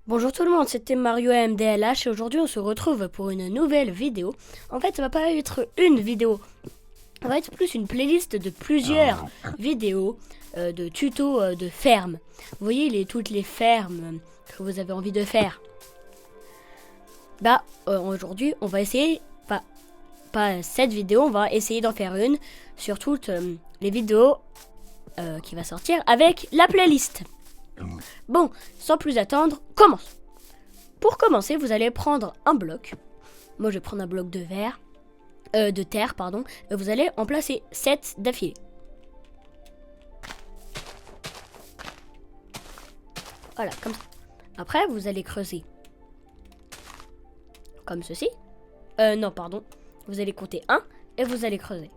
Bonjour tout le monde, c'était Mario AMDLH et aujourd'hui on se retrouve pour une nouvelle vidéo. En fait, ça va pas être une vidéo, ça va être plus une playlist de plusieurs vidéos de tutos de ferme. Vous voyez toutes les fermes que vous avez envie de faire. Aujourd'hui on va essayer, pas cette vidéo, on va essayer d'en faire une sur toutes les vidéos qui va sortir avec la playlist. Bon, sans plus attendre, commence. Pour commencer, vous allez prendre un bloc. Moi, je vais prendre un bloc de terre, pardon. Et vous allez en placer 7 d'affilée. Voilà, comme ça. Après, vous allez creuser. Comme ceci. Non, pardon. Vous allez compter 1 et vous allez creuser.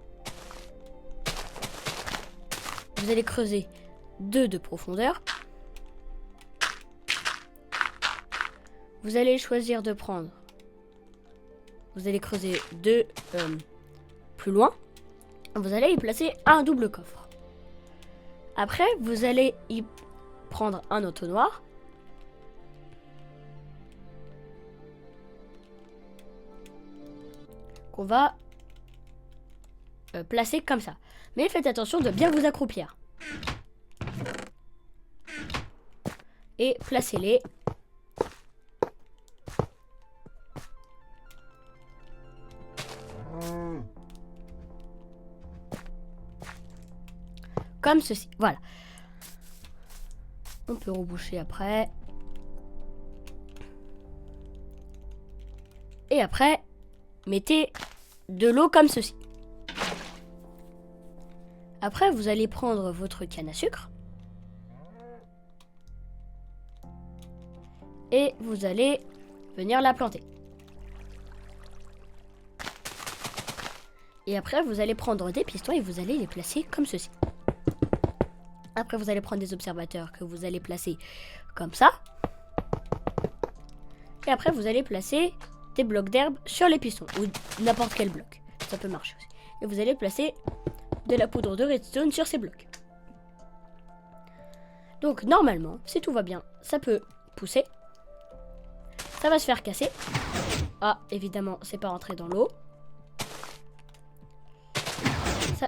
Vous allez creuser 2 de profondeur. Vous allez choisir de prendre. Vous allez creuser 2 plus loin. Vous allez y placer un double coffre. Après, vous allez y prendre un entonnoir. Qu'on va placer comme ça. Mais faites attention de bien vous accroupir. Et placez-les. Comme ceci, voilà. On peut reboucher après. Et après, mettez de l'eau comme ceci. Après, vous allez prendre votre canne à sucre. Et vous allez venir la planter. Et après, vous allez prendre des pistons et vous allez les placer comme ceci. Après, vous allez prendre des observateurs que vous allez placer comme ça. Et après, vous allez placer des blocs d'herbe sur les pistons. Ou n'importe quel bloc. Ça peut marcher aussi. Et vous allez placer de la poudre de redstone sur ces blocs. Donc, normalement, si tout va bien, ça peut pousser. Ça va se faire casser. Ah, évidemment, c'est pas rentré dans l'eau.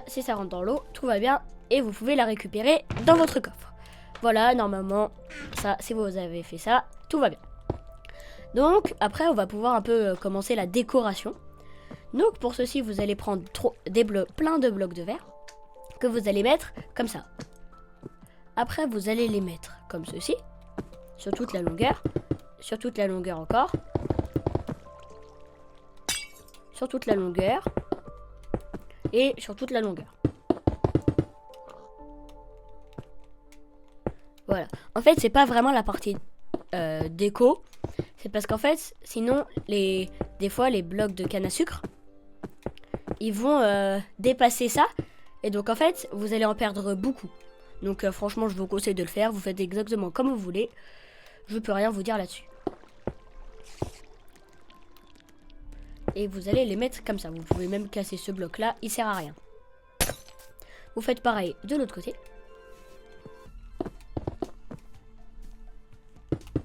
Si ça rentre dans l'eau, tout va bien. Et vous pouvez la récupérer dans votre coffre. Voilà, normalement, ça, si vous avez fait ça, tout va bien. Donc, après, on va pouvoir un peu commencer la décoration. Donc, pour ceci, vous allez prendre plein de blocs de verre que vous allez mettre comme ça. Après, vous allez les mettre comme ceci, sur toute la longueur. Sur toute la longueur encore. Sur toute la longueur. Et sur toute la longueur. Voilà. En fait, c'est pas vraiment la partie déco. C'est parce qu'en fait, sinon, des fois, les blocs de canne à sucre, ils vont dépasser ça. Et donc, en fait, vous allez en perdre beaucoup. Donc, franchement, je vous conseille de le faire. Vous faites exactement comme vous voulez. Je peux rien vous dire là-dessus. Et vous allez les mettre comme ça. Vous pouvez même casser ce bloc-là. Il sert à rien. Vous faites pareil de l'autre côté.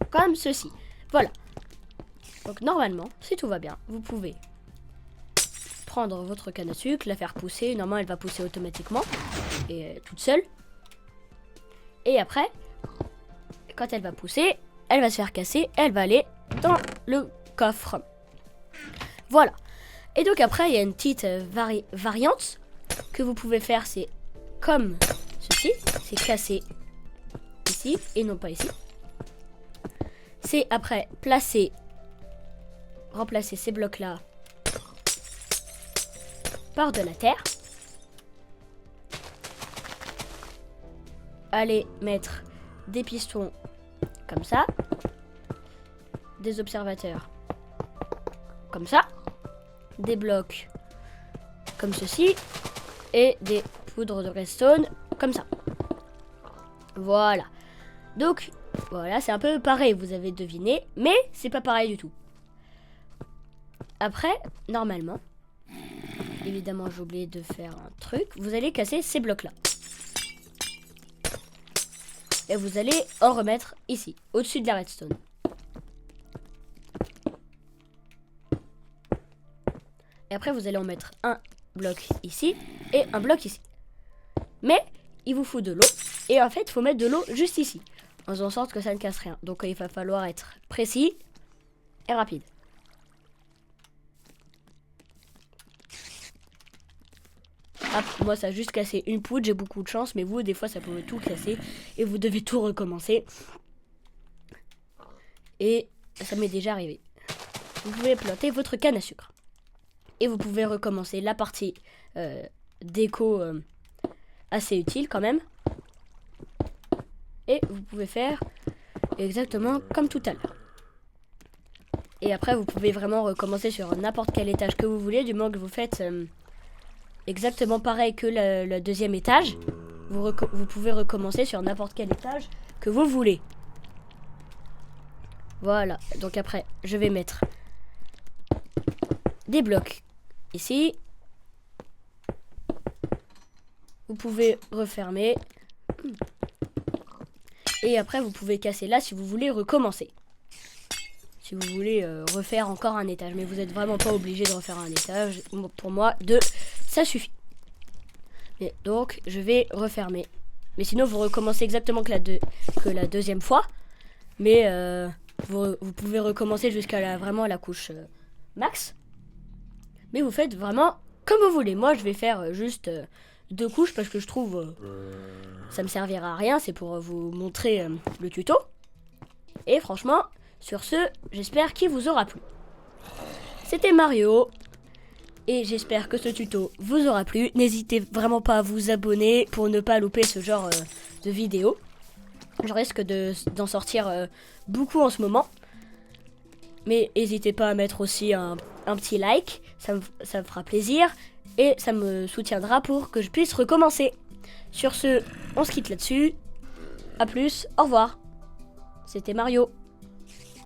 Comme ceci. Voilà. Donc normalement, si tout va bien, vous pouvez prendre votre canne à sucre, la faire pousser. Normalement, elle va pousser automatiquement et toute seule. Et après, quand elle va pousser, elle va se faire casser. Elle va aller dans le coffre. Voilà. Et donc après, il y a une petite variante que vous pouvez faire. C'est comme ceci. C'est casser ici et non pas ici. C'est après remplacer ces blocs-là par de la terre. Allez mettre des pistons comme ça. Des observateurs comme ça. Des blocs comme ceci. Et des poudres de redstone comme ça. Voilà. Donc, voilà, c'est un peu pareil, vous avez deviné, mais c'est pas pareil du tout. Après, normalement, évidemment, j'ai oublié de faire un truc. Vous allez casser ces blocs-là. Et vous allez en remettre ici, au-dessus de la redstone. Et après, vous allez en mettre un bloc ici et un bloc ici. Mais il vous faut de l'eau. Et en fait, il faut mettre de l'eau juste ici. En faisant en sorte que ça ne casse rien. Donc il va falloir être précis et rapide. Ah, moi ça a juste cassé une poudre, j'ai beaucoup de chance. Mais vous, des fois, ça peut tout casser. Et vous devez tout recommencer. Et ça m'est déjà arrivé. Vous pouvez planter votre canne à sucre. Et vous pouvez recommencer la partie déco assez utile quand même. Et vous pouvez faire exactement comme tout à l'heure. Et après, vous pouvez vraiment recommencer sur n'importe quel étage que vous voulez. Du moment que vous faites exactement pareil que le deuxième étage, vous pouvez recommencer sur n'importe quel étage que vous voulez. Voilà. Donc après, je vais mettre des blocs ici. Vous pouvez refermer. Et après, vous pouvez casser là si vous voulez recommencer. Si vous voulez refaire encore un étage. Mais vous n'êtes vraiment pas obligé de refaire un étage. Pour moi, 2, ça suffit. Et donc, je vais refermer. Mais sinon, vous recommencez exactement que la deuxième fois. Mais vous pouvez recommencer jusqu'à vraiment la couche max. Mais vous faites vraiment comme vous voulez. Moi, je vais faire juste 2 couches parce que je trouve ça me servira à rien. C'est pour vous montrer le tuto. Et franchement, sur ce, j'espère qu'il vous aura plu. C'était Mario. Et j'espère que ce tuto vous aura plu. N'hésitez vraiment pas à vous abonner pour ne pas louper ce genre de vidéos. Je risque d'en sortir beaucoup en ce moment. Mais n'hésitez pas à mettre aussi un petit like. Ça me fera plaisir. Et ça me soutiendra pour que je puisse recommencer. Sur ce, on se quitte là-dessus. A plus, au revoir. C'était Mario.